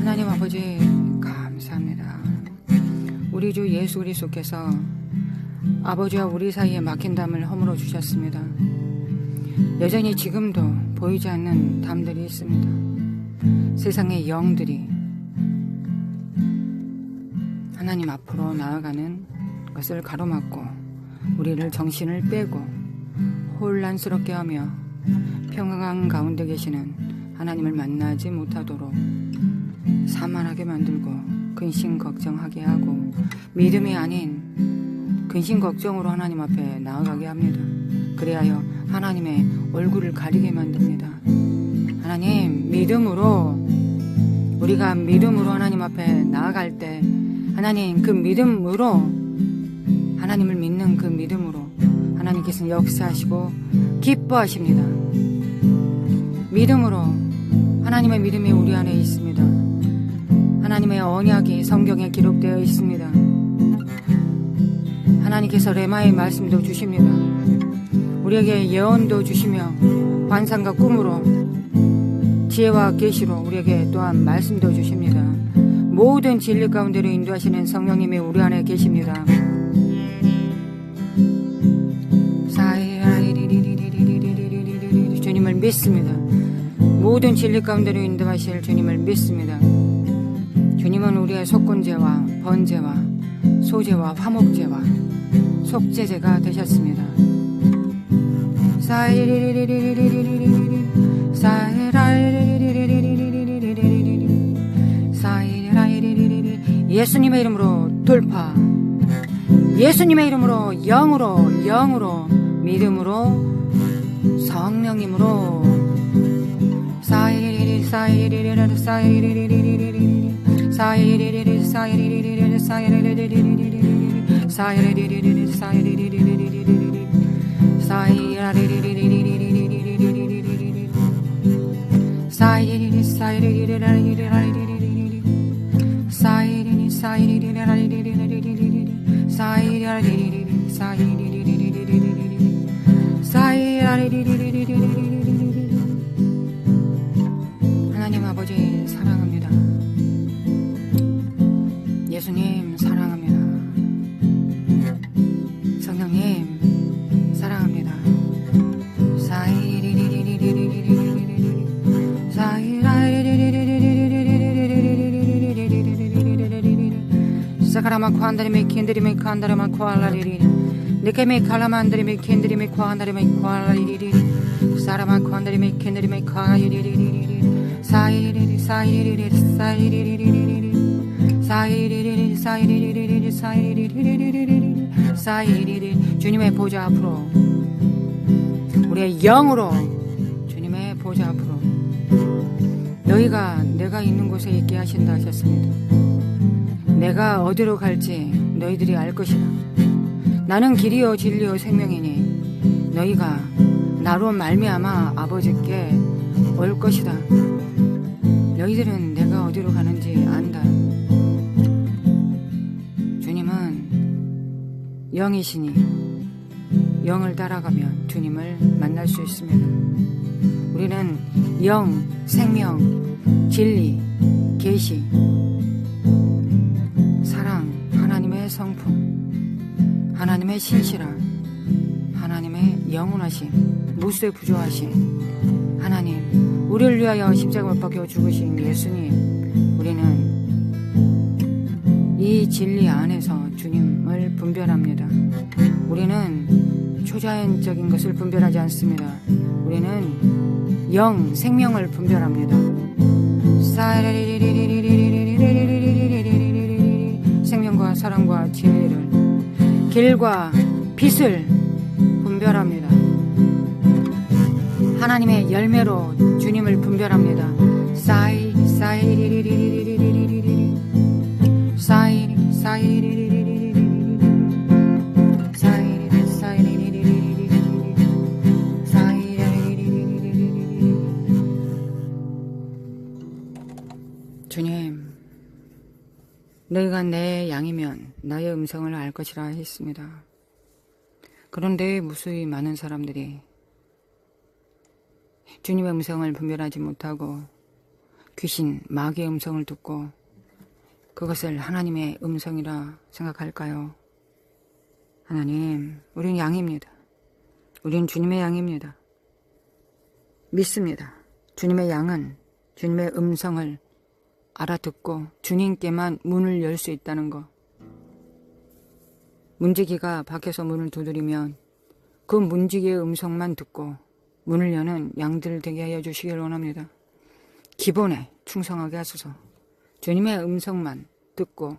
하나님 아버지 감사합니다. 우리 주 예수 그리스도께서 아버지와 우리 사이에 막힌 담을 허물어 주셨습니다. 여전히 지금도 보이지 않는 담들이 있습니다. 세상의 영들이 하나님 앞으로 나아가는 것을 가로막고 우리를 정신을 빼고 혼란스럽게 하며 평강 가운데 계시는 하나님을 만나지 못하도록 사만하게 만들고 근심 걱정하게 하고 믿음이 아닌 근심 걱정으로 하나님 앞에 나아가게 합니다. 그래야 하나님의 얼굴을 가리게 만듭니다. 하나님, 믿음으로 우리가 믿음으로 하나님 앞에 나아갈 때 하나님, 그 믿음으로 하나님을 믿는 그 믿음으로 하나님께서는 역사하시고 기뻐하십니다. 믿음으로 하나님의 믿음이 우리 안에 있습니다. 하나님의 언약이 성경에 기록되어 있습니다. 하나님께서 레마의 말씀도 주십니다. 우리에게 예언도 주시며 환상과 꿈으로 지혜와 계시로 우리에게 또한 말씀도 주십니다. 모든 진리 가운데로 인도하시는 성령님이 우리 안에 계십니다. 주님을 믿습니다. 모든 진리 가운데로 인도하실 주님을 믿습니다. 주님은 우리의 속건제와 번제와 소제와 화목제와 속죄제가 되셨습니다. 예수님의 이름으로 돌파, 예수님의 이름으로 영으로 믿음으로 성령님으로 하나님 아버지 사랑합니다. 예수님 사랑합니다. 성령님 사라마 코안다리메 켄드리메 칸다라마 코알라리리 네케메 칼라만다리메 켄드리메 코안다리메 코알라리리 사라마 코안다리메 켄드리메 코알라리리 사이리리 사이리리 사이리리리리리 사이리리리 사이리리리리 사이리리리리리 사이리리 주님의 보좌 앞으로 우리의 영으로 주님의 보좌 앞으로 너희가 내가 있는 곳에 있게 하신다 하셨습니다. 내가 어디로 갈지 너희들이 알 것이다. 나는 길이요 진리요 생명이니 너희가 나로 말미암아 아버지께 올 것이다. 너희들은 내가 어디로 가는지 안다. 주님은 영이시니 영을 따라가면 주님을 만날 수 있습니다. 우리는 영, 생명, 진리, 계시, 사랑, 하나님의 성품, 하나님의 신실함, 하나님의 영원하심, 무쇠부조하심, 하나님, 우리를 위하여 십자가 못 박혀 죽으신 예수님, 우리는 이 진리 안에서 주님을 분별합니다. 우리는 초자연적인 것을 분별하지 않습니다. 우리는 영, 생명을 분별합니다. 생명과 사랑과 진리를, 길과 빛을 분별합니다. 하나님의 열매로 주님을 분별합니다. 주님, 너희가 내 양이면 나의 음성을 알 것이라 했습니다. 그런데 무수히 많은 사람들이 주님의 음성을 분별하지 못하고 귀신, 마귀의 음성을 듣고 그것을 하나님의 음성이라 생각할까요? 하나님, 우린 양입니다. 우린 주님의 양입니다. 믿습니다. 주님의 양은 주님의 음성을 알아듣고 주님께만 문을 열 수 있다는 것. 문지기가 밖에서 문을 두드리면 그 문지기의 음성만 듣고 문을 여는 양들 되게 하여 주시길 원합니다. 기본에 충성하게 하소서. 주님의 음성만 듣고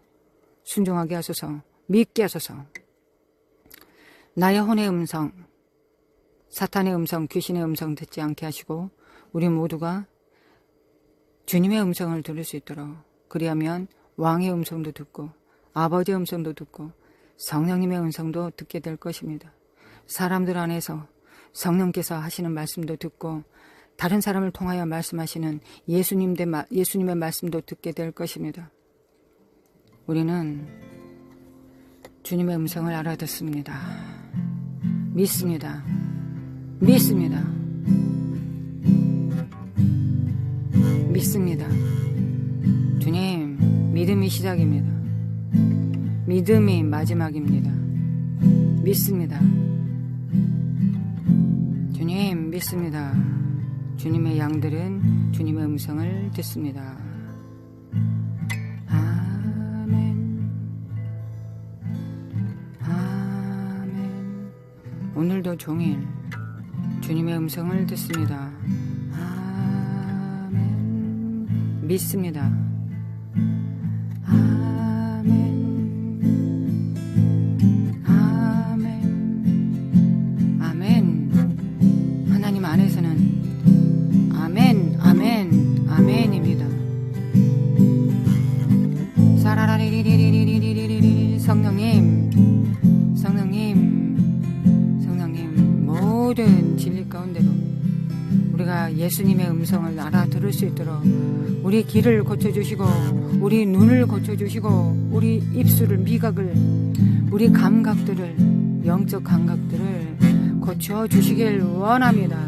순종하게 하소서. 믿게 하소서. 나의 혼의 음성, 사탄의 음성, 귀신의 음성 듣지 않게 하시고 우리 모두가 주님의 음성을 들을 수 있도록, 그리하면 왕의 음성도 듣고 아버지의 음성도 듣고 성령님의 음성도 듣게 될 것입니다. 사람들 안에서 성령께서 하시는 말씀도 듣고 다른 사람을 통하여 말씀하시는 예수님의 말씀도 듣게 될 것입니다. 우리는 주님의 음성을 알아듣습니다. 믿습니다. 믿습니다. 믿습니다. 주님, 믿음이 시작입니다. 믿음이 마지막입니다. 믿습니다. 주님, 믿습니다. 주님의 양들은 주님의 음성을 듣습니다. 아멘. 아멘. 오늘도 종일 주님의 음성을 듣습니다. 아멘. 믿습니다. 아멘. 아멘. 아멘. 하나님 안에서는 아멘, 아멘, 아멘입니다. 사라라리리리리리리리리. 성령님, 모든 진리 가운데로 우리가 예수님의 음성을 알아들을 수 있도록 우리 귀를 고쳐주시고 우리 눈을 고쳐주시고 우리 입술을, 미각을, 우리 감각들을, 영적 감각들을 고쳐주시길 원합니다.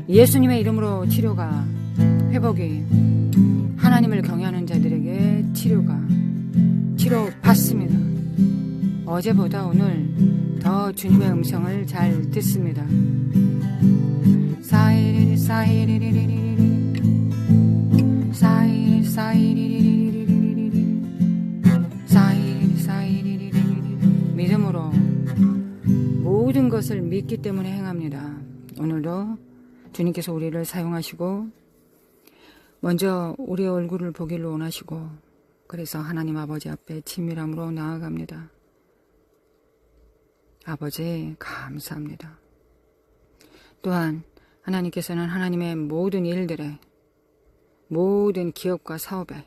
예수님의 이름으로 치료가, 회복이, 하나님을 경외하는 자들에게 치료 받습니다. 어제보다 오늘 더 주님의 음성을 잘 듣습니다. 사이리리 사이리리리리리 믿음으로 모든 것을 믿기 때문에 행합니다. 오늘도 주님께서 우리를 사용하시고 먼저 우리의 얼굴을 보기를 원하시고 그래서 하나님 아버지 앞에 친밀함으로 나아갑니다. 아버지 감사합니다. 또한 하나님께서는 하나님의 모든 일들에 모든 기업과 사업에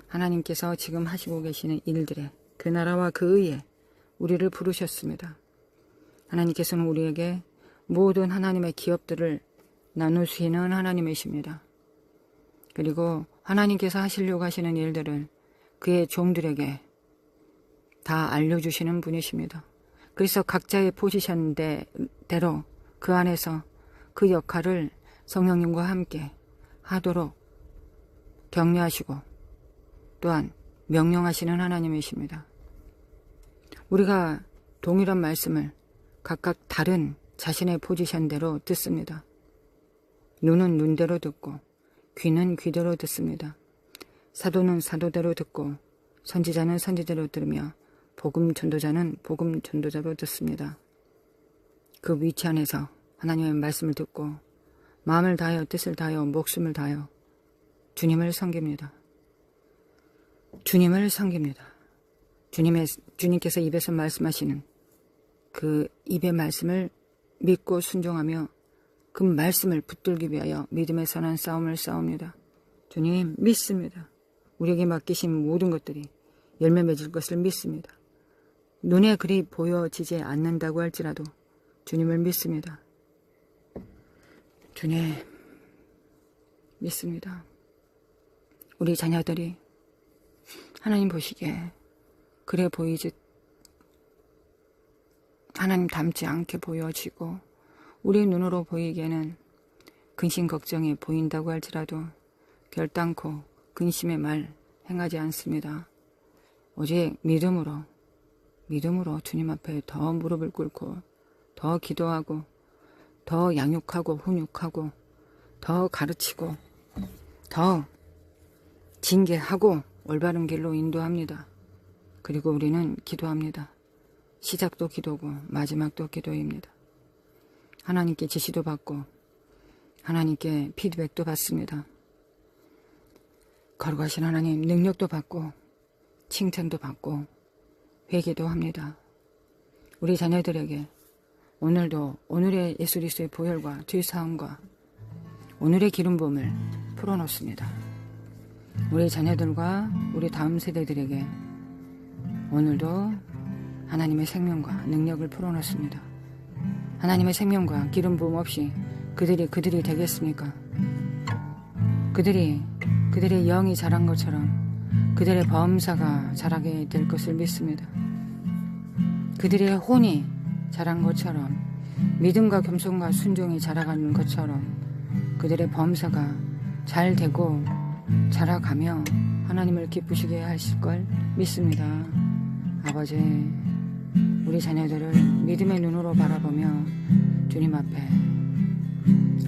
하나님께서 지금 하시고 계시는 일들에 그 나라와 그 의에 우리를 부르셨습니다. 하나님께서는 우리에게 모든 하나님의 기업들을 나누시는 하나님이십니다. 그리고 하나님께서 하시려고 하시는 일들을 그의 종들에게 다 알려주시는 분이십니다. 그래서 각자의 포지션대로 그 안에서 그 역할을 성령님과 함께 하도록 격려하시고 또한 명령하시는 하나님이십니다. 우리가 동일한 말씀을 각각 다른 자신의 포지션대로 듣습니다. 눈은 눈대로 듣고 귀는 귀대로 듣습니다. 사도는 사도대로 듣고 선지자는 선지대로 들으며 복음 전도자는 복음 전도자로 듣습니다. 그 위치 안에서 하나님의 말씀을 듣고 마음을 다하여 뜻을 다하여 목숨을 다하여 주님을 섬깁니다. 주님을 섬깁니다. 주님께서 입에서 말씀하시는 그 입의 말씀을 믿고 순종하며 그 말씀을 붙들기 위하여 믿음의 선한 싸움을 싸웁니다. 주님 믿습니다. 우리에게 맡기신 모든 것들이 열매 맺을 것을 믿습니다. 눈에 그리 보여지지 않는다고 할지라도 주님을 믿습니다. 주님 믿습니다. 우리 자녀들이 하나님 보시기에 그래 보이듯 하나님 닮지 않게 보여지고 우리 눈으로 보이기에는 근심 걱정이 보인다고 할지라도 결단코 근심의 말 행하지 않습니다. 오직 믿음으로 주님 앞에 더 무릎을 꿇고 더 기도하고 더 양육하고 훈육하고 더 가르치고 더 징계하고 올바른 길로 인도합니다. 그리고 우리는 기도합니다. 시작도 기도고 마지막도 기도입니다. 하나님께 지시도 받고 하나님께 피드백도 받습니다. 거룩하신 하나님 능력도 받고 칭찬도 받고 회개도 합니다. 우리 자녀들에게 오늘도 오늘의 예수 그리스도의 보혈과 죄사함과 오늘의 기름 부음을 풀어놓습니다. 우리 자녀들과 우리 다음 세대들에게 오늘도 하나님의 생명과 능력을 풀어놓습니다. 하나님의 생명과 기름 부음 없이 그들이 되겠습니까? 그들의 영이 자란 것처럼 그들의 범사가 자라게 될 것을 믿습니다. 그들의 혼이 자란 것처럼 믿음과 겸손과 순종이 자라가는 것처럼 그들의 범사가 잘 되고 자라가며 하나님을 기쁘시게 하실 걸 믿습니다. 아버지, 우리 자녀들을 믿음의 눈으로 바라보며 주님 앞에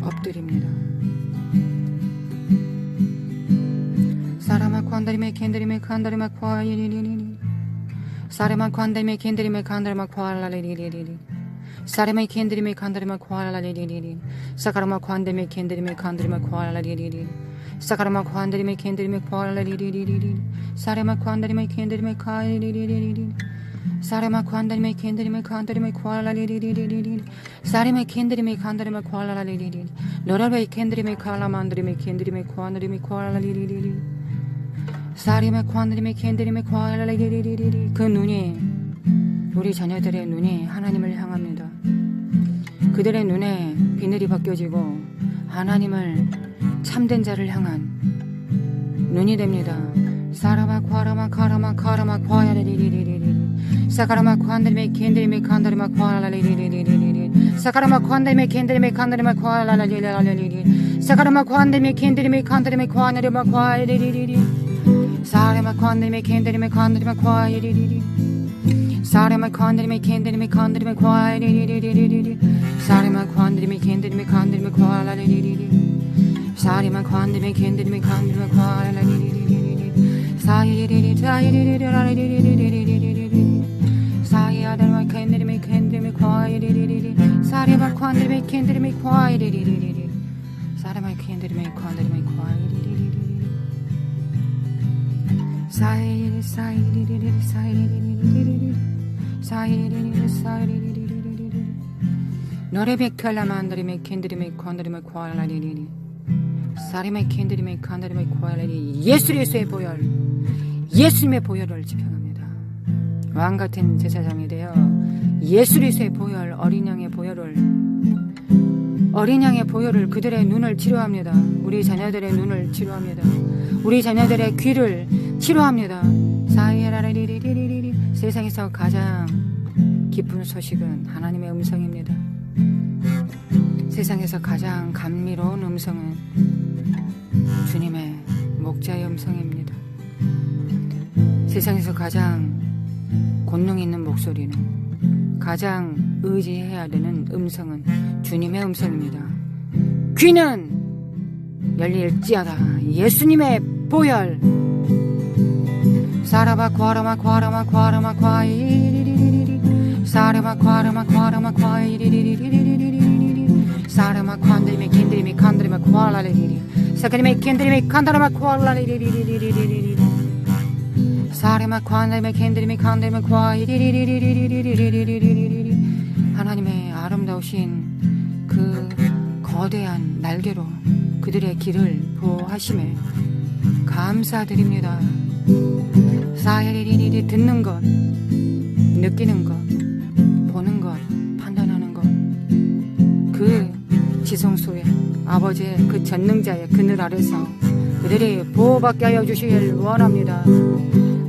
엎드립니다. 사라마코 한다리메 켄다리메 칸다리마코 아이리리리리 사레마코 한다리메 켄다리메 칸다리마코 알라리리리리 사레마이 켄다리메 칸다리마코 알라리리리리 사카라마코 한다리메 켄다리메 칸다리마코 알라리리리리 사카라마코 한다리메 켄다리메 코알라리리리리 사레마코 한다리메 켄다리메 카이리리리리 사레마코 한다리메 켄다리메 칸다리메 코알라리리리리 사레마이 켄다리메 칸다리메 코알라리리리 로라베이 켄다리메 칼라만다리메 켄다리메 코알라리메 코알라리리리 사리메 코알라리메 켄다리메 코알라리리리리 그 눈이 우리 자녀들의 눈이 하나님을 향합니다. 그들의 눈에 비늘이 벗겨지고 하나님을 참된 자를 향한 눈이 됩니다. 사라마 과라마 카라마 카라마 과야리리리리리 사카라마 관드리메 켄드리메 칸다리마 과라리리리리리 사카라마 관드리메 켄드리메 칸다리마 과라리리리리 사카라마 관드리메 켄드리메 칸다리메 과나리마 과야리리리리 사레마 관드리메 켄드리메 칸다리마 과야리리리 사레마 관드리메 켄드리메 칸다리마 과야리리리리리 사레마 관드리메 켄드리메 칸다리마 과라리리리리 사리만 관드메 캔드메 관드메 과라리리리리리 사이리리리 사이리리리리리리리리리리 사이아들마 캔드메 캔드메 과이리리리리 사리만 관드메 캔드메 과이리리리리 사리만 캔드메 관드메 과이리리리리 사이리리 사이리리리 사이리리리리리 사이리리리 사이리리리리리 노래백 칼라만드리메 캔드리메 관드리메 과라리리리 사리메 캔드리메 칸드리메 과라리리 예수의 보혈 예수님의 보혈을 지평합니다. 왕같은 제사장이 되어 예수 그리스도의 보혈 어린 양의 보혈을 그들의 눈을 치료합니다. 우리 자녀들의 눈을 치료합니다. 우리 자녀들의 귀를 치료합니다. 사이라리리리리리 세상에서 가장 기쁜 소식은 하나님의 음성입니다. 세상에서 가장 감미로운 음성은 주님의 목자의 음성입니다. 세상에서 가장 권능 있는 목소리는 가장 의지해야 되는 음성은 주님의 음성입니다. 귀는 열릴지어다 예수님의 보혈 사라바 과라마 과라마 과라마 과이리리리리 사라마 과라마 과라마 과이리리리리리리리 사라마 관드리메 캔드리메 칸드리메 과라리리리 사카리메 캔드리메 칸다라마 과라리리리리리리리 사레마 관드리메 캔드리메 칸드리메 과이리리리리리리리리리리리 하나님의 아름다우신 그 거대한 날개로 그들의 길을 보호하심에 감사드립니다. 사이리리리 듣는 것, 느끼는 것, 보는 것, 판단하는 것, 그 지성소에 아버지의 그 전능자의 그늘 아래서 그들이 보호받게 하여 주시길 원합니다.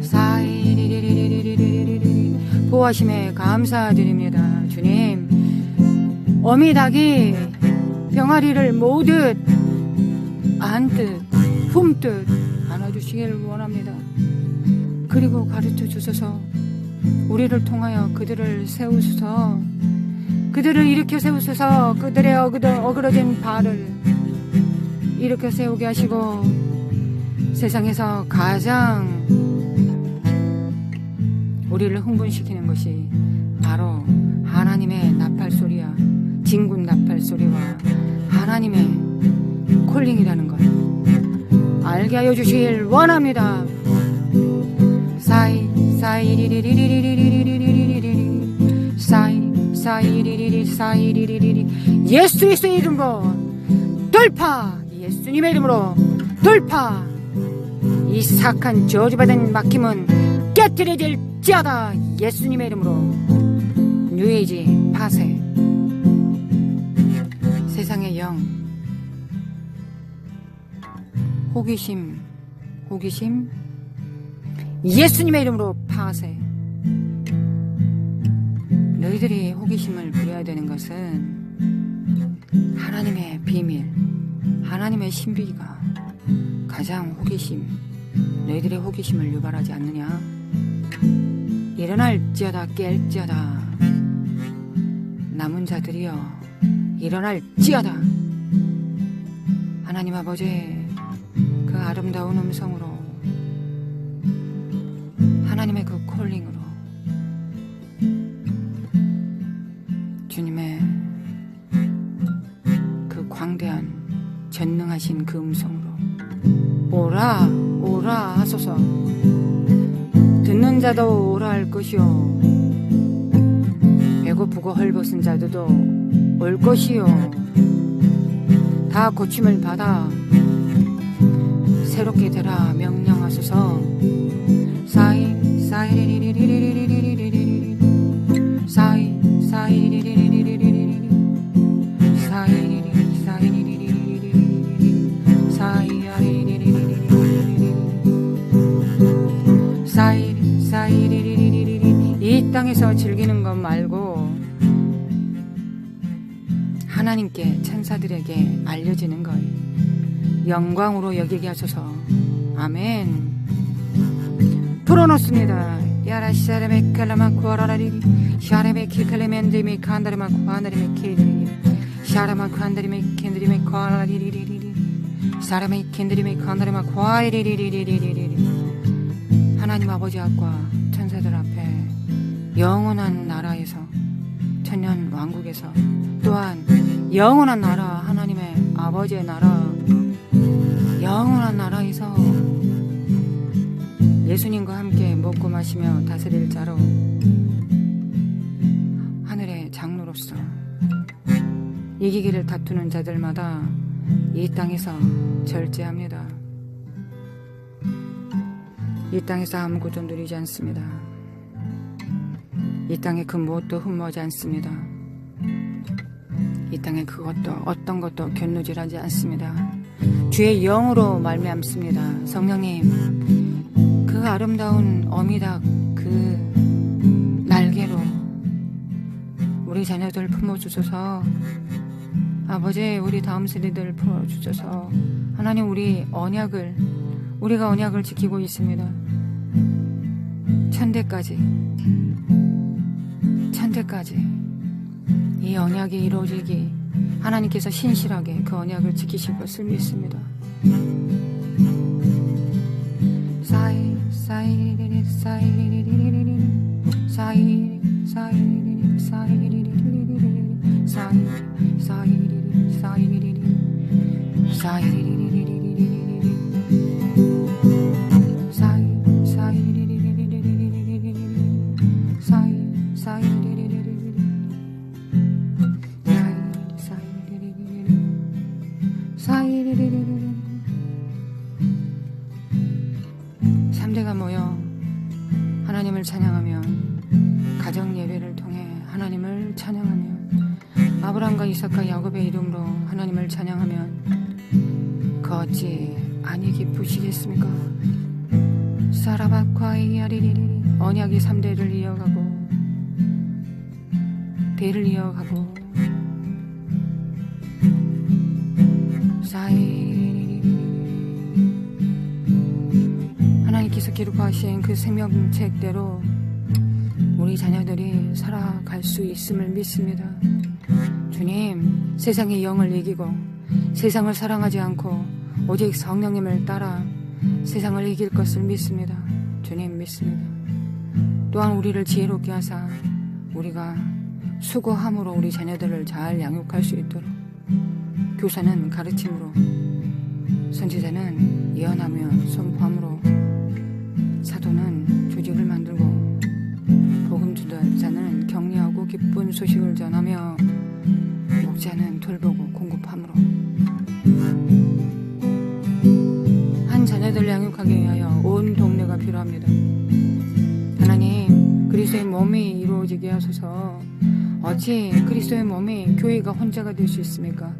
사이리리리리리리리리 보호하심에 감사드립니다. 주님, 어미닭이 병아리를 모듯 안듯 품듯 안아주시길 원합니다. 그리고 가르쳐 주소서 우리를 통하여 그들을 세우소서 그들을 일으켜 세우소서 그들의 어그러진 발을 일으켜 세우게 하시고 세상에서 가장 우리를 흥분시키는 것이 바로 하나님의 나팔소리야 진군 나팔소리와 하나님의 콜링이라는 것 알게 하여 주시길 원합니다. 사이리리리리리리리리리리리리 사이리리리 사이리리리 예수 그리스도의 이름으로 돌파 예수님의 이름으로 돌파 이 사악한 저주받은 막힘은 깨트려질지어다 예수님의 이름으로 뉴에이지 파쇄 세상의 영 호기심 예수님의 이름으로 파쇄 너희들이 호기심을 부려야 되는 것은 하나님의 비밀 하나님의 신비가 가장 너희들의 호기심을 유발하지 않느냐 일어날지어다 깰지어다 남은 자들이여 일어날지어다 하나님 아버지 그 아름다운 음성으로 하나님의 그 콜링으로 주님의 그 광대한 전능하신 그 음성으로 오라 하소서 듣는 자도 오라 할 것이요 배고프고 헐벗은 자들도 올 것이요 다 고침을 받아 새롭게 되라 명령하소서 사이리리리리리리리리리리 사이리리리리리리리리 사이리리리리리리리 사이리리리리리리 이 땅에서 즐기는 것 말고 하나님께 천사들에게 알려지는 것 영광으로 여기게 하소서. 아멘. 풀어놓습니다. 야라샤레메 칼라마 쿠아라라리 샤레메 키칼레멘드메 칸다레마 쿠아나레메 키리리 샤라마 칸다레메 캔드레메 쿠아라리리리리 사람의 캔들이메 카나리마 과이리리리리리리리 하나님 아버지 앞과 천사들 앞에 영원한 나라에서 천년 왕국에서 또한 영원한 나라 하나님의 아버지의 나라 영원한 나라에서 예수님과 함께 먹고 마시며 다스릴 자로 하늘의 장로로서 이기기를 다투는 자들마다 이 땅에서 절제합니다. 이 땅에서 아무것도 누리지 않습니다. 이 땅에 그 무엇도 흠모하지 않습니다. 이 땅에 그것도 어떤 것도 견누질하지 않습니다. 주의 영으로 말미암습니다. 성령님, 그 아름다운 어미닭 그 날개로 우리 자녀들 품어주소서. 아버지, 우리 다음 세대들 품어주소서. 하나님, 우리가 언약을 지키고 있습니다. 천대까지 이 언약이 이루어지기 하나님께서 신실하게 그 언약을 지키실 것을 믿습니다. 사이리리리 사이리리리리리 사이리리리 사이리리리 사이리리리리리 사이리리리 사이리리리리 사이리리리리리리 사이리리리리 3대가 모여 하나님을 찬양하면 가정 예배를 통해 하나님을 찬양하면 아브라함과 이삭과 야곱의 이름으로 하나님을 찬양하면 그 어찌 아니 기쁘시겠습니까? 사라바과이야리리리 언약이 3대를 이어가고 대를 이어가고 하나님께서 기록하신 그 생명책대로 우리 자녀들이 살아갈 수 있음을 믿습니다. 주님, 세상의 영을 이기고 세상을 사랑하지 않고 오직 성령님을 따라 세상을 이길 것을 믿습니다. 주님 믿습니다. 또한 우리를 지혜롭게 하사 우리가 수고함으로 우리 자녀들을 잘 양육할 수 있도록 교사는 가르침으로 선지자는 예언하며 선포함으로 사도는 조직을 만들고 복음 전도자는 격려하고 기쁜 소식을 전하며 목자는 돌보고 공급함으로 한 자녀들 양육하기 위하여 온 동네가 필요합니다. 하나님, 그리스도의 몸이 이루어지게 하소서. 어찌 그리스도의 몸이 교회가 혼자가 될 수 있습니까?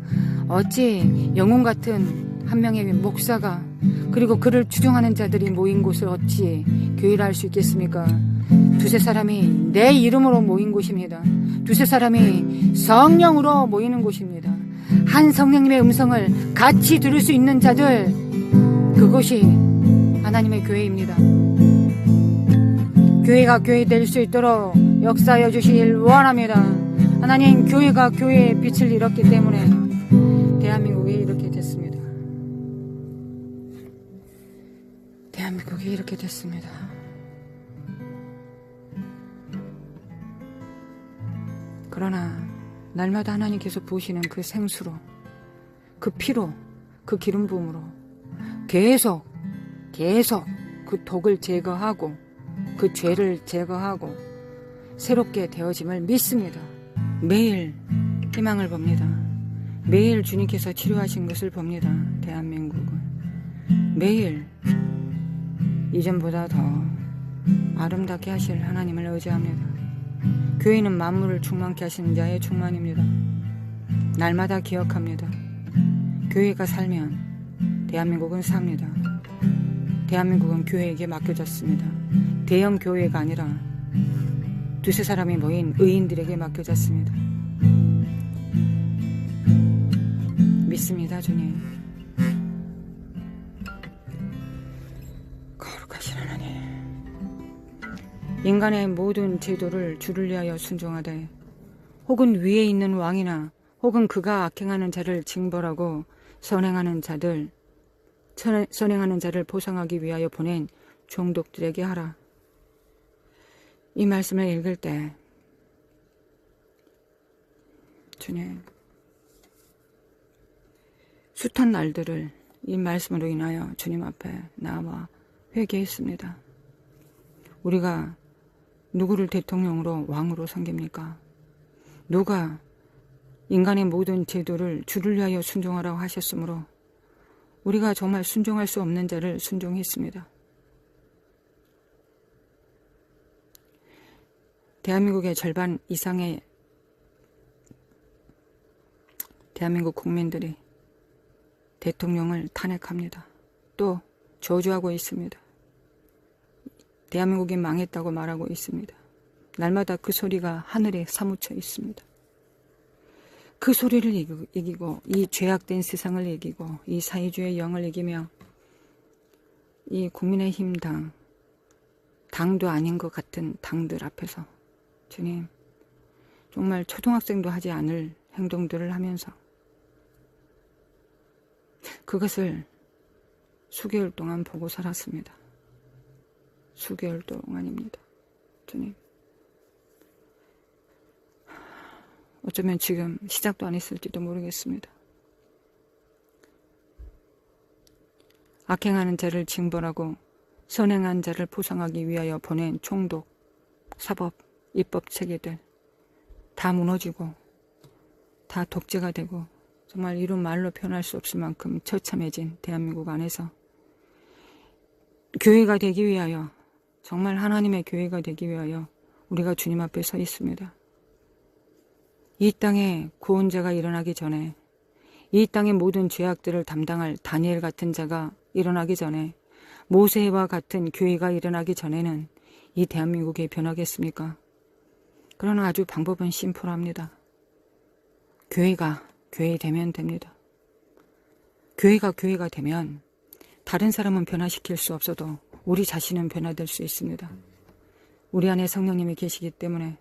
어찌 영혼 같은 한 명의 목사가 그리고 그를 추종하는 자들이 모인 곳을 어찌 교회라 할 수 있겠습니까? 두세 사람이 내 이름으로 모인 곳입니다. 두세 사람이 성령으로 모이는 곳입니다. 한 성령님의 음성을 같이 들을 수 있는 자들, 그곳이 하나님의 교회입니다. 교회가 교회 될 수 있도록 역사하여 주시길 원합니다. 하나님, 교회가 교회의 빛을 잃었기 때문에 대한민국이 이렇게 됐습니다. 대한민국이 이렇게 됐습니다. 그러나 날마다 하나님께서 부으시는 그 생수로, 그 피로, 그 기름 부음으로 계속 그 독을 제거하고 그 죄를 제거하고 새롭게 되어짐을 믿습니다. 매일 희망을 봅니다. 매일 주님께서 치료하신 것을 봅니다. 대한민국은 매일 이전보다 더 아름답게 하실 하나님을 의지합니다. 교회는 만물을 충만케 하시는 자의 충만입니다. 날마다 기억합니다. 교회가 살면 대한민국은 삽니다. 대한민국은 교회에게 맡겨졌습니다. 대형 교회가 아니라 두세 사람이 모인 의인들에게 맡겨졌습니다. 믿습니다, 주님. 거룩하신 하나님, 인간의 모든 제도를 주를 위하여 순종하되 혹은 위에 있는 왕이나 혹은 그가 악행하는 자를 징벌하고 선행하는 자들 선행하는 자를 보상하기 위하여 보낸 종독들에게 하라. 이 말씀을 읽을 때 주님, 숱한 날들을 이 말씀으로 인하여 주님 앞에 나와 회개했습니다. 우리가 누구를 대통령으로 왕으로 섬깁니까? 누가 인간의 모든 제도를 주를 위하여 순종하라고 하셨으므로 우리가 정말 순종할 수 없는 자를 순종했습니다. 대한민국의 절반 이상의 대한민국 국민들이 대통령을 탄핵합니다. 또 저주하고 있습니다. 대한민국이 망했다고 말하고 있습니다. 날마다 그 소리가 하늘에 사무쳐 있습니다. 그 소리를 이기고 이 죄악된 세상을 이기고 이 사회주의 영을 이기며 이 국민의힘 당도 아닌 것 같은 당들 앞에서 주님, 정말 초등학생도 하지 않을 행동들을 하면서 그것을 수개월 동안 보고 살았습니다. 수개월 동안입니다. 주님, 어쩌면 지금 시작도 안 했을지도 모르겠습니다. 악행하는 자를 징벌하고 선행한 자를 보상하기 위하여 보낸 총독, 사법, 입법 체계들 다 무너지고 다 독재가 되고 정말 이런 말로 표현할 수 없을 만큼 처참해진 대한민국 안에서 교회가 되기 위하여, 정말 하나님의 교회가 되기 위하여 우리가 주님 앞에 서 있습니다. 이 땅에 구원자가 일어나기 전에, 이 땅의 모든 죄악들을 담당할 다니엘 같은 자가 일어나기 전에, 모세와 같은 교회가 일어나기 전에는 이 대한민국이 변하겠습니까? 그러나 아주 방법은 심플합니다. 교회가 교회되면 됩니다. 교회가 되면 다른 사람은 변화시킬 수 없어도 우리 자신은 변화될 수 있습니다. 우리 안에 성령님이 계시기 때문에,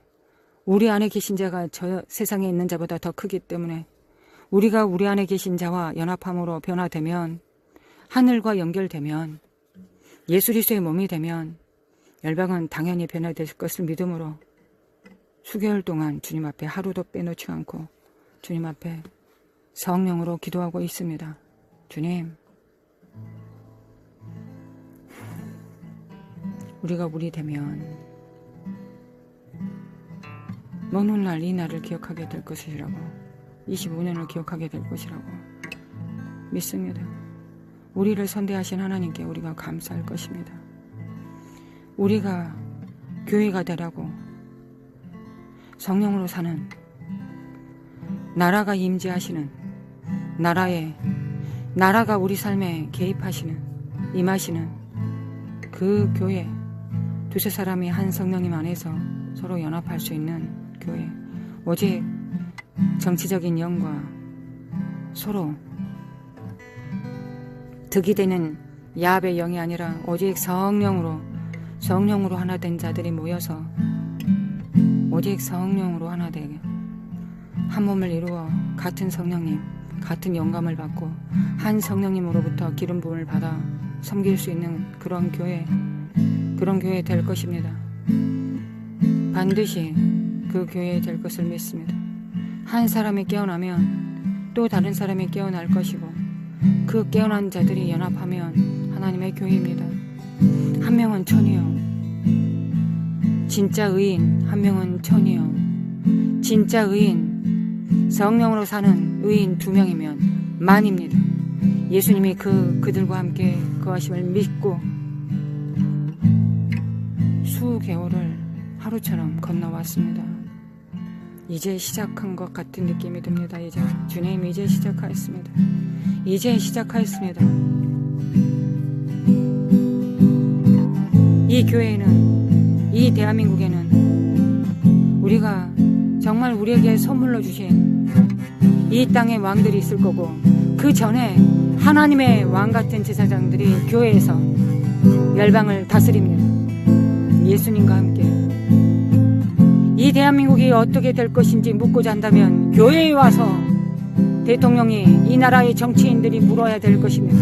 우리 안에 계신 자가 저 세상에 있는 자보다 더 크기 때문에 우리가 우리 안에 계신 자와 연합함으로 변화되면, 하늘과 연결되면, 예수 그리스도의 몸이 되면 열방은 당연히 변화될 것을 믿음으로 수개월 동안 주님 앞에 하루도 빼놓지 않고 주님 앞에 성령으로 기도하고 있습니다. 주님, 우리가 우리 되면 먼 훗날 이 날을 기억하게 될 것이라고, 25년을 기억하게 될 것이라고 믿습니다. 우리를 선대하신 하나님께 우리가 감사할 것입니다. 우리가 교회가 되라고 성령으로 사는, 나라가 임재하시는, 나라가 우리 삶에 개입하시는, 임하시는 그 교회, 두세 사람이 한 성령님 안에서 서로 연합할 수 있는 교회, 오직 정치적인 영과 서로 득이 되는 야합의 영이 아니라 오직 성령으로 하나 된 자들이 모여서 오직 성령으로 하나 되게 한 몸을 이루어 같은 성령님, 같은 영감을 받고 한 성령님으로부터 기름 부음을 받아 섬길 수 있는 그런 교회 될 것입니다. 반드시 그 교회 될 것을 믿습니다. 한 사람이 깨어나면 또 다른 사람이 깨어날 것이고, 그 깨어난 자들이 연합하면 하나님의 교회입니다. 한 명은 천이요, 진짜 의인 한 명은 천이요, 진짜 의인, 성령으로 사는 의인 2명이면 만입니다. 예수님이 그들과 함께 거하심을 믿고 수개월을 하루처럼 건너왔습니다. 이제 시작한 것 같은 느낌이 듭니다. 이제 주님, 이제 시작하였습니다. 이제 시작하였습니다. 이 교회에는, 이 대한민국에는 우리가 정말 우리에게 선물로 주신 이 땅의 왕들이 있을 거고, 그 전에 하나님의 왕 같은 제사장들이 교회에서 열방을 다스립니다. 예수님과 함께. 이 대한민국이 어떻게 될 것인지 묻고자 한다면 교회에 와서 대통령이, 이 나라의 정치인들이 물어야 될 것입니다.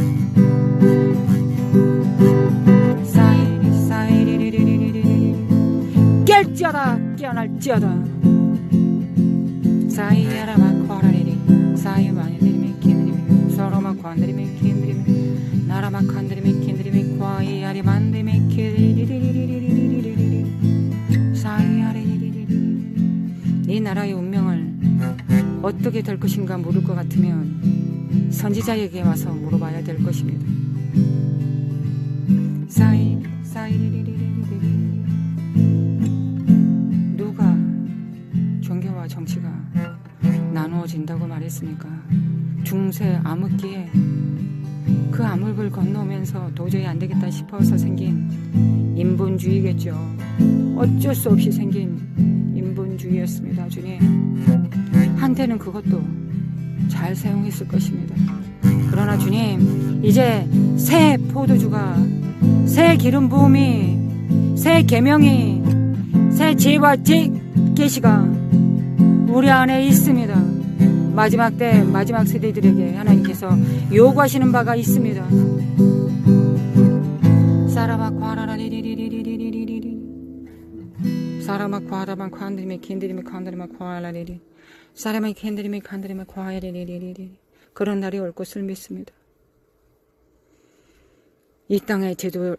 깰지어다 깨어날지어다 사이야라마 코라리리 사이마니리미 킨드리미 서로마 관드리미 킨드리미 나라마 칸드리미 킨드리미 과이야리 만드리미 키리리리리리리리리리리 사이야리리리리리 이 나라의 운명을 어떻게 될 것인가 물을 것 같으면 선지자에게 와서 물어봐야 될 것입니다. 사이리리리리리리 누가 종교와 정치가 나누어진다고 말했습니까? 중세 암흑기에 그 암흑을 건너오면서 도저히 안 되겠다 싶어서 생긴 인본주의겠죠. 어쩔 수 없이 생긴 인본주의였습니다. 주님, 한때는 그것도 잘 사용했을 것입니다. 그러나 주님, 이제 새 포도주가, 새 기름 부음이, 새 계명이, 새 지혜와 계시가 우리 안에 있습니다. 마지막 때 마지막 세대들에게 하나님께서 요구하시는 바가 있습니다. 사라마 과라라리리리리리리리리 사라마 과라마 칸드리메 킨드리메 칸드리메 과라리리 사라마 캔드리메 칸드리메 과라리리리리 그런 날이 올 것을 믿습니다. 이 땅의 제도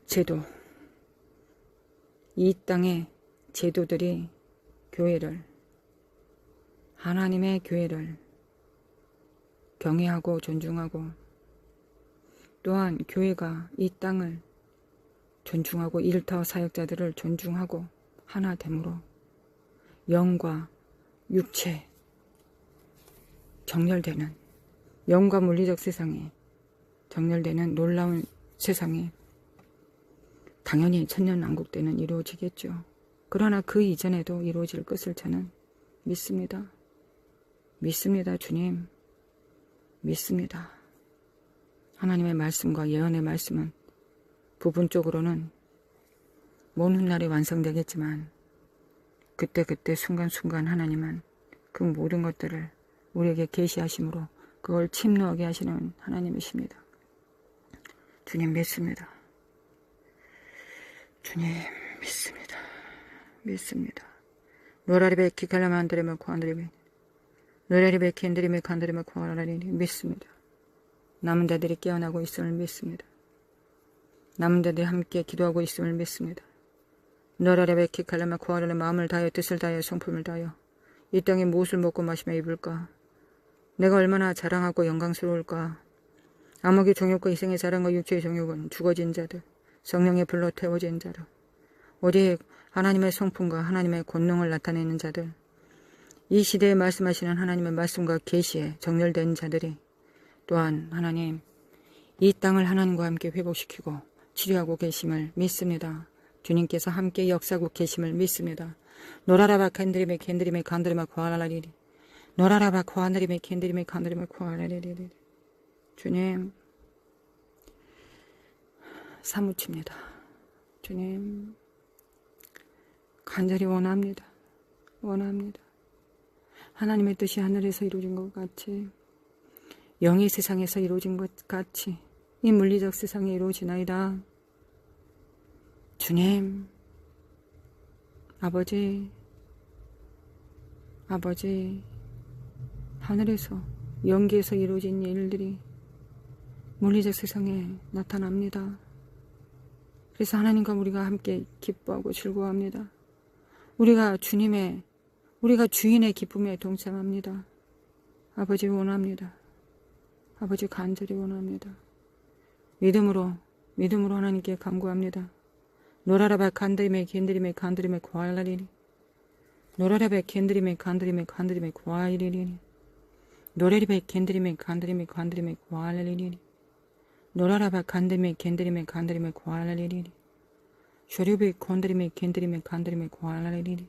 이 땅의 제도들이 교회를 하나님의 교회를 경외하고 존중하고 또한 교회가 이 땅을 존중하고 일터 사역자들을 존중하고 하나 됨으로 영과 육체 정렬되는 영과 물리적 세상에 정렬되는 놀라운 세상에 당연히 천년왕국 때는 이루어지겠죠. 그러나 그 이전에도 이루어질 것을 저는 믿습니다. 믿습니다. 주님. 믿습니다. 하나님의 말씀과 예언의 말씀은 부분적으로는 먼 훗날에 완성되겠지만 그때 순간순간 하나님은 그 모든 것들을 우리에게 계시하심으로 그걸 침노하게 하시는 하나님이십니다. 주님 믿습니다. 주님 믿습니다. 믿습니다. 노라리베키 갈라만드레메 코안드레메 노라리베키 엔드레메 칸드레메 코아라리니 믿습니다. 남은 자들이 깨어나고 있음을 믿습니다. 남은 자들이 함께 기도하고 있음을 믿습니다. 노라리베키 갈라마 코아라의 마음을 다하여 뜻을 다하여 성품을 다하여 이 땅에 무엇을 먹고 마시며 입을까? 내가 얼마나 자랑하고 영광스러울까? 암흑의 종욕과 이생의 자랑과 육체의 종욕은 죽어진 자들, 성령의 불로 태워진 자들, 오직 하나님의 성품과 하나님의 권능을 나타내는 자들, 이 시대에 말씀하시는 하나님의 말씀과 계시에 정렬된 자들이 또한 하나님 이 땅을 하나님과 함께 회복시키고 치료하고 계심을 믿습니다. 주님께서 함께 역사하고 계심을 믿습니다. 노라라바 캔드리메 캔드리메 칸드리메 코아라리리 노라라바 코아드리메 캔드리메 칸드리메 코아라리리 주님 사무칩니다. 주님 간절히 원합니다. 하나님의 뜻이 하늘에서 이루어진 것 같이 영의 세상에서 이루어진 것 같이 이 물리적 세상에 이루어지나이다. 주님 아버지 하늘에서 영계에서 이루어진 일들이 물리적 세상에 나타납니다. 그래서 하나님과 우리가 함께 기뻐하고 즐거워합니다. 우리가 주인의 기쁨에 동참합니다. 아버지 원합니다. 아버지 간절히 원합니다. 믿음으로 하나님께 간구합니다. 노라라바 칸드리메 겐드리메 칸드리메 과일라리리 노라라바 겐드리메 칸드리메 과일리리 노레리베 겐드리메 칸드리메 과일라리리 노라라바 칸드리메 겐드리메 과일라리리 쇼리베 콘드리메 겐드리메 과일라리리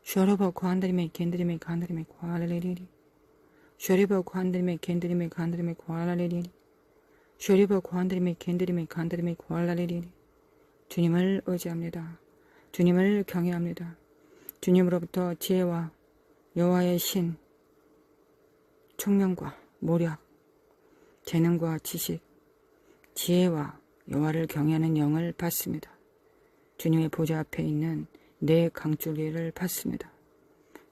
쇼리버 콘드리메 겐드리메 과일라리리 쇼리버 콘드리메 겐드리메 과일라리리 쇼리버 콘드리메 겐드리메 과일라리리 주님을 의지합니다. 주님을 경외합니다. 주님으로부터 지혜와 여호와의 신, 총명과 모략, 재능과 지식, 지혜와 여호와를 경외하는 영을 받습니다. 주님의 보좌 앞에 있는 내 강줄기를 받습니다.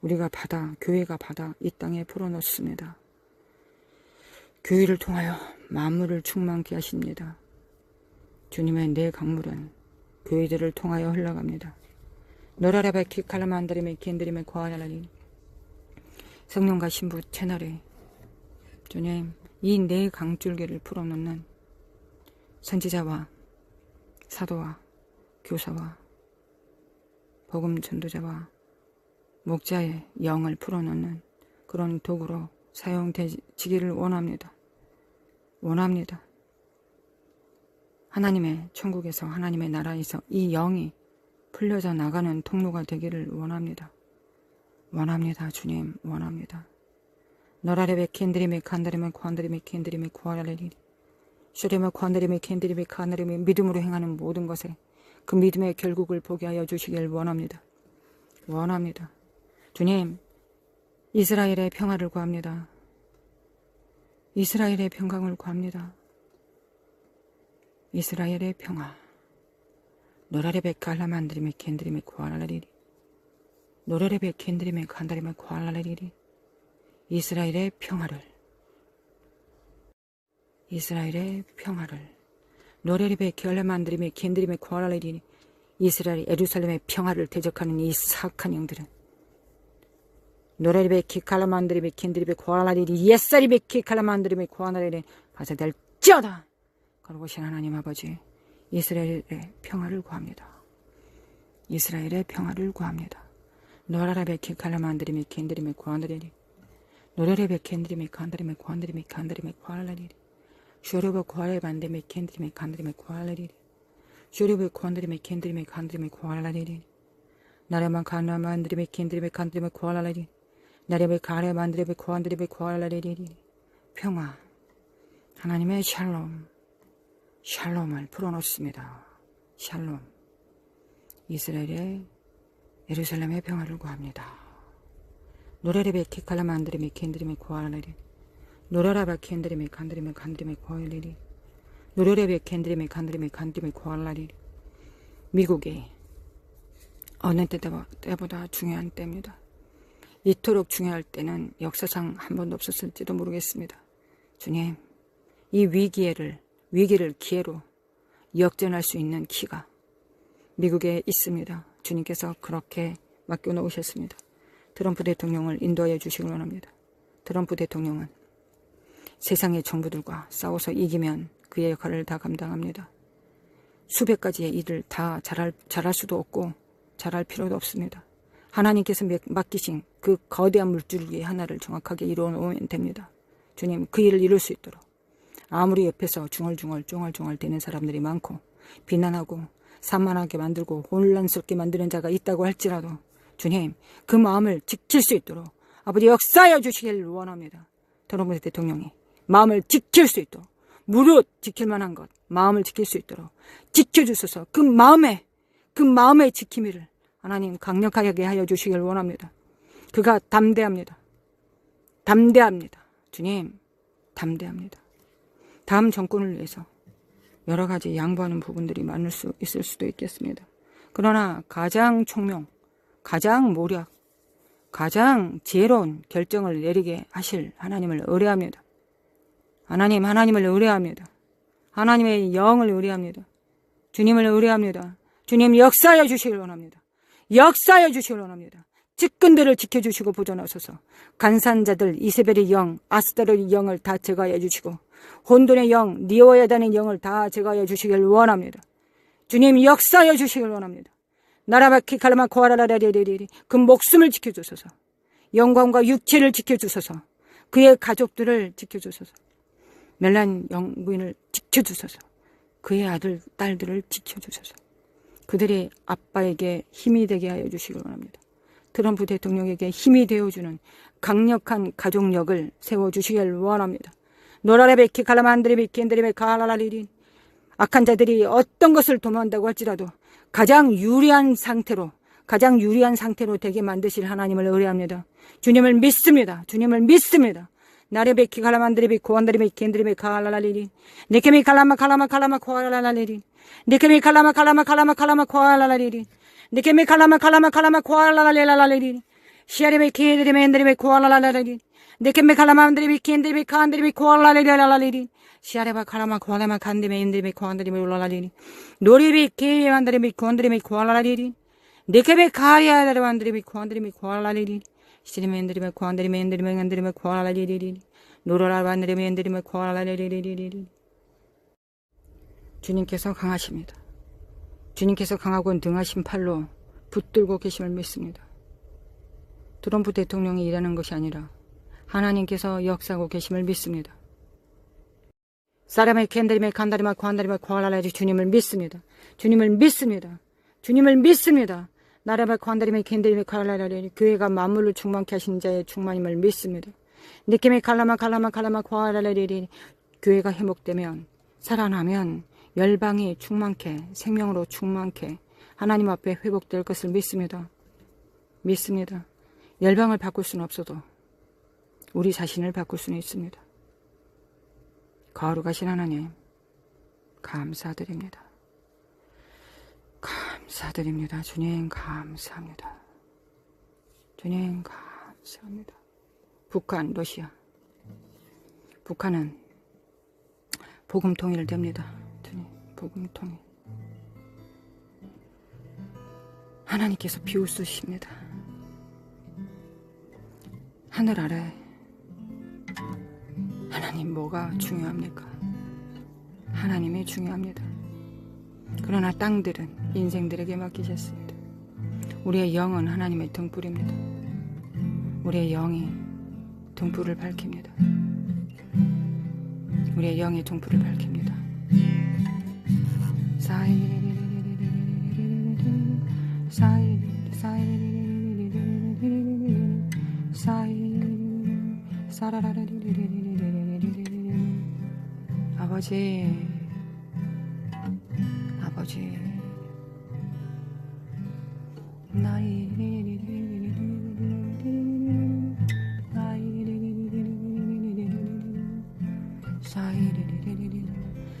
우리가 받아, 교회가 받아 이 땅에 풀어놓습니다. 교회를 통하여 만물을 충만케 하십니다. 주님의 내 강물은 교회들을 통하여 흘러갑니다. 노라라바키 칼라만다리메 겐드리메 과하라니 성령과 신부 채널에 주님 이 네 강줄기를 풀어놓는 선지자와 사도와 교사와 복음 전도자와 목자의 영을 풀어놓는 그런 도구로 사용되기를 원합니다. 하나님의 천국에서 하나님의 나라에서 이 영이 풀려져 나가는 통로가 되기를 원합니다. 주님 원합니다. 너라레베 캔드리메 칸다리메 관 캔드리메 구하라레리 쇼레메 관다리메 캔드리메 칸다리메 믿음으로 행하는 모든 것에 그 믿음의 결국을 보게 하여 주시길 원합니다. 주님, 이스라엘의 평화를 구합니다. 이스라엘의 평강을 구합니다. 이스라엘의 평화. 노라레베 칼라만드리메 캔드리메 구하라레리 노라레베 캔드리메 칸다리메 구하라레리 이스라엘의 평화를 노레리베 켈레만드리메 겐드리메 쿠알라레리 이스라엘 예루살렘의 평화를 대적하는 이 사악한 영들은 노레리베 키칼라만드리메 겐드리메 쿠알라레리 예사리베 키칼라만드리메 쿠알라레리 파사될지어다. 거룩하신 하나님 아버지, 이스라엘의 평화를 구합니다. 노라레베 키칼라만드리메 겐드리메 쿠알라레리 노레리베 겐드리메 칸드리메 쿠알라레리 쇼르브 쿠알레 반데메 캔드리메 칸드리메 쿠알라레리 쇼르브 쿠안드리메 캔드리메 칸드리메 쿠알라레리 나레만 카나만드리메 캔드리메 칸드리메 쿠알라레리 나레베 카레 만드리메 쿠안드리메 쿠알라레리 평화, 하나님의 샬롬을 풀어놓습니다. 샬롬, 이스라엘의 예루살렘의 평화를 구합니다. 노레레베 키칼라만드리메 캔드리메 쿠알라레리 노라라바 캔드리메 칸드리메 쿠알라레리 노레레베 캔드리메 칸드리메 쿠알라레리 미국이 어느 때보다 중요한 때입니다. 이토록 중요할 때는 역사상 한 번도 없었을지도 모르겠습니다. 주님, 이 위기를 기회로 역전할 수 있는 키가 미국에 있습니다. 주님께서 그렇게 맡겨놓으셨습니다. 트럼프 대통령을 인도하여 주시길 원합니다. 트럼프 대통령은 세상의 정부들과 싸워서 이기면 그의 역할을 다 감당합니다. 수백 가지의 일을 다 잘할 수도 없고 잘할 필요도 없습니다. 하나님께서 맡기신 그 거대한 물줄기 하나를 정확하게 이루어 놓으면 됩니다. 주님, 그 일을 이룰 수 있도록 아무리 옆에서 중얼중얼 쫑알쫑알 대는 사람들이 많고 비난하고 산만하게 만들고 혼란스럽게 만드는 자가 있다고 할지라도 주님, 그 마음을 지킬 수 있도록 아버지 역사하여 주시길 원합니다. 트럼프 대통령이 마음을 지킬 수 있도록 무릇 지킬 만한 것, 마음을 지킬 수 있도록 지켜주셔서 그 마음의 지킴이를 하나님 강력하게 하여 주시길 원합니다. 그가 담대합니다. 주님, 담대합니다. 다음 정권을 위해서 여러 가지 양보하는 부분들이 많을 수 있을 수도 있겠습니다. 그러나 가장 총명, 가장 모략, 가장 지혜로운 결정을 내리게 하실 하나님을 의뢰합니다. 하나님을 의뢰합니다. 하나님의 영을 의뢰합니다. 주님을 의뢰합니다. 주님 역사하여 주시길 원합니다. 측근들을 지켜주시고 보존하소서. 간산자들 이세벨의 영, 아스타르의 영을 다 제거하여 주시고 혼돈의 영, 니오야단의 영을 다 제거하여 주시길 원합니다. 주님 역사하여 주시길 원합니다. 나라바키 칼라마 코아라라레레레리 그 목숨을 지켜주소서. 영광과 육체를 지켜주소서. 그의 가족들을 지켜주소서. 멜란 영부인을 지켜주소서. 그의 아들, 딸들을 지켜주소서. 그들이 아빠에게 힘이 되게 하여 주시길 원합니다. 트럼프 대통령에게 힘이 되어주는 강력한 가족력을 세워주시길 원합니다. 노라레베키 칼라만드리베키 엔드리베 카라라리린 악한 자들이 어떤 것을 도모한다고 할지라도 가장 유리한 상태로 되게 만드실 하나님을 의뢰합니다. 주님을 믿습니다. 나레베키 갈라만드레베 고안드레베 켄드레베 칼라라리리 네케미 칼라마 코알라라리리 네케미 칼라마 코알라라리리 네케미 칼라마 코알라라리리 시아레베 켄드레베 엔드레베 코알라라리리 네케미 칼라만드레베 켄드레베 칸드레베 코알라라리리 시아레바 칼라마 코알라마 칸드레베 엔드레베 코안드레베 올라라리리 노리베 케만드레베 코안드레베 코알라라리리 네케베 카리아라만드레베 코안드레베 코알라라리리 시리멘드리메 코안드리멘드리메 안드리메 코알라리리리 노로라반드리멘드리메 코알라리리리리 주님께서 강하십니다. 주님께서 강하고 등하신 팔로 붙들고 계심을 믿습니다. 트럼프 대통령이 일하는 것이 아니라 하나님께서 역사하고 계심을 믿습니다. 사람의 캔드리메 칸다리마 코안다리마 코알라리리 주님을 믿습니다. 주님을 믿습니다. 주님을 믿습니다. 나라바 관다리메 캔데리메 칼라라리 교회가 만물을 충만케 하신 자의 충만임을 믿습니다. 느낌의 칼라마 코알라라리 교회가 회복되면 살아나면 열방이 충만케 생명으로 충만케 하나님 앞에 회복될 것을 믿습니다. 믿습니다. 열방을 바꿀 수는 없어도 우리 자신을 바꿀 수는 있습니다. 거룩하신 하나님 감사드립니다. 감사드립니다. 주님 감사합니다. 주님 감사합니다. 북한, 러시아. 북한은 복음 통일됩니다. 주님 복음 통일. 하나님께서 비웃으십니다. 하늘 아래 하나님 뭐가 중요합니까? 하나님이 중요합니다. 그러나 땅들은 인생들에게 맡기셨습니다. 우리의 영은 하나님의 등불입니다. 우리의 영이 등불을 밝힙니다. 우리의 영이 등불을 밝힙니다. 아버지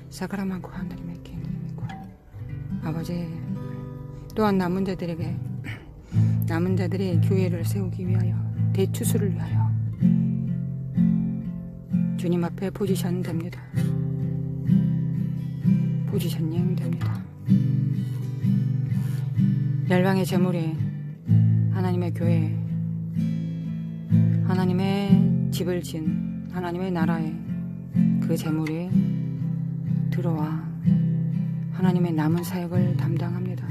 사가라만고 하나님의 캔드리고 아버지 또한 남은 자들이 교회를 세우기 위하여 대추수를 위하여 주님 앞에 포지션 됩니다. 포지셔닝 됩니다. 열방의 재물이 하나님의 교회, 하나님의 집을 지은 하나님의 나라에 그 재물이 들어와 하나님의 남은 사역을 담당합니다.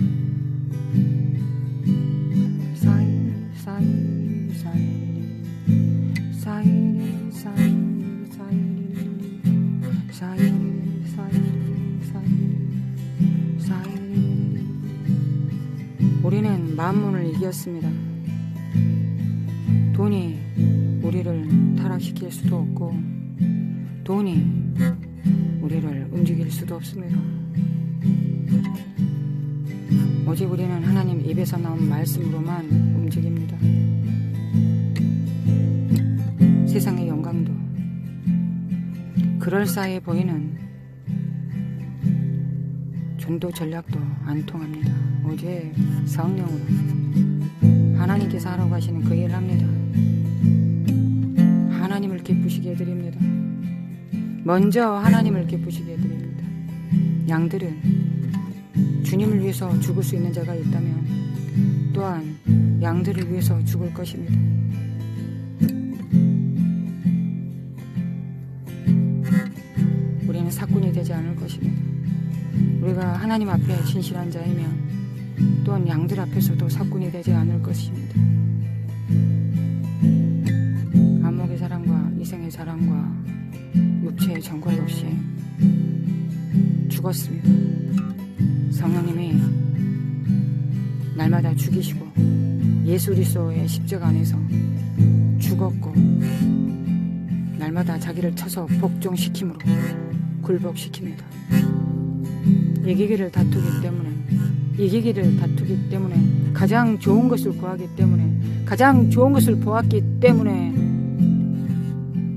우리는 만문을 이겼습니다. 돈이 우리를 타락시킬 수도 없고 돈이 우리를 움직일 수도 없습니다. 오직 우리는 하나님 입에서 나온 말씀으로만 움직입니다. 세상의 영광도 그럴싸해 보이는 전도 전략도 안 통합니다. 오직 성령으로 하나님께서 하라고 하시는 그 일을 합니다. 하나님을 기쁘시게 해드립니다. 먼저 하나님을 기쁘시게 해드립니다. 양들은 주님을 위해서 죽을 수 있는 자가 있다면 또한 양들을 위해서 죽을 것입니다. 우리는 사꾼이 되지 않을 것입니다. 우리가 하나님 앞에 진실한 자이면 또한 양들 앞에서도 사꾼이 되지 않을 것입니다. 안목의 사랑과 이생의 사랑과 육체의 정관 없이 죽었습니다. 성령님이 날마다 죽이시고 예수 그리스도의 십자가 안에서 죽었고 날마다 자기를 쳐서 복종시킴으로 굴복시킵니다. 이기기를 다투기 때문에 가장 좋은 것을 구하기 때문에 가장 좋은 것을 보았기 때문에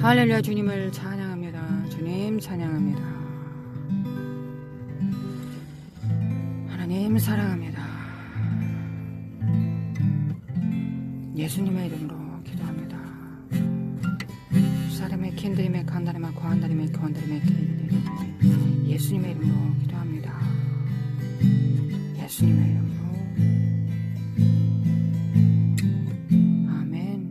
할렐루야. 주님을 찬양합니다. 주님 찬양합니다. 하나님 사랑합니다. 예수님의 이름으로 기도합니다. 사람의 캔들임의 간다림의 과한다림의 교한다림의 예수님의 이름으로 기도합니다. 예수님의 이름으로. 아멘.